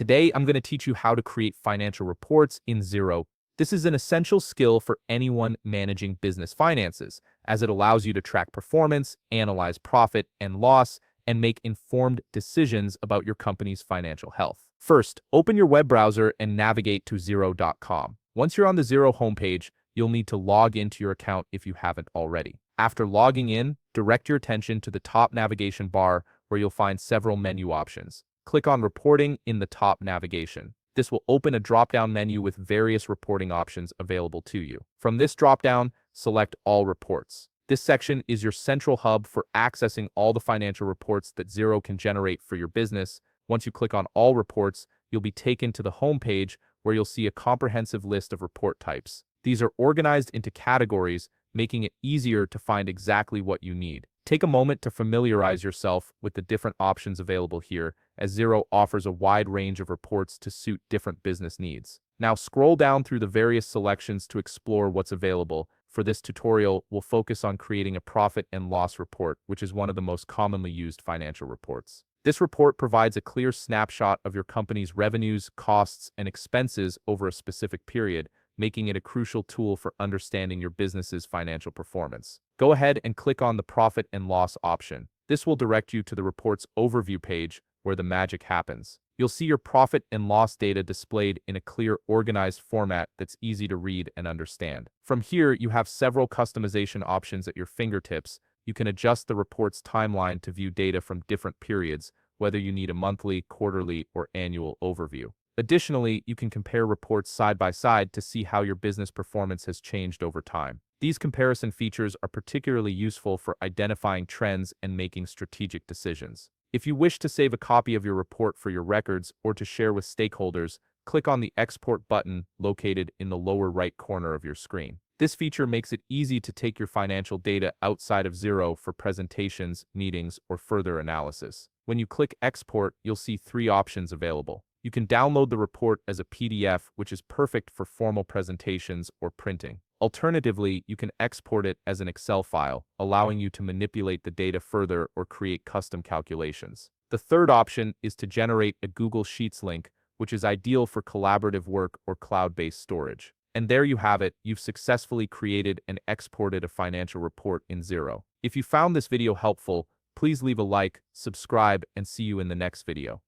Today, I'm going to teach you how to create financial reports in Xero. This is an essential skill for anyone managing business finances, as it allows you to track performance, analyze profit and loss, and make informed decisions about your company's financial health. First, open your web browser and navigate to Xero.com. Once you're on the Xero homepage, you'll need to log into your account if you haven't already. After logging in, direct your attention to the top navigation bar where you'll find several menu options. Click on Reporting in the top navigation. This will open a drop-down menu with various reporting options available to you. From this drop-down, select All Reports. This section is your central hub for accessing all the financial reports that Xero can generate for your business. Once you click on All Reports, you'll be taken to the home page where you'll see a comprehensive list of report types. These are organized into categories, making it easier to find exactly what you need. Take a moment to familiarize yourself with the different options available here, as Xero offers a wide range of reports to suit different business needs. Now scroll down through the various selections to explore what's available. For this tutorial, we'll focus on creating a profit and loss report, which is one of the most commonly used financial reports. This report provides a clear snapshot of your company's revenues, costs, and expenses over a specific period, making it a crucial tool for understanding your business's financial performance. Go ahead and click on the Profit and Loss option. This will direct you to the report's overview page where the magic happens. You'll see your profit and loss data displayed in a clear, organized format that's easy to read and understand. From here, you have several customization options at your fingertips. You can adjust the report's timeline to view data from different periods, whether you need a monthly, quarterly, or annual overview. Additionally, you can compare reports side by side to see how your business performance has changed over time. These comparison features are particularly useful for identifying trends and making strategic decisions. If you wish to save a copy of your report for your records or to share with stakeholders, click on the Export button located in the lower right corner of your screen. This feature makes it easy to take your financial data outside of Xero for presentations, meetings, or further analysis. When you click Export, you'll see three options available. You can download the report as a PDF, which is perfect for formal presentations or printing. Alternatively, you can export it as an Excel file, allowing you to manipulate the data further or create custom calculations. The third option is to generate a Google Sheets link, which is ideal for collaborative work or cloud-based storage. And there you have it, you've successfully created and exported a financial report in Xero. If you found this video helpful, please leave a like, subscribe, and see you in the next video.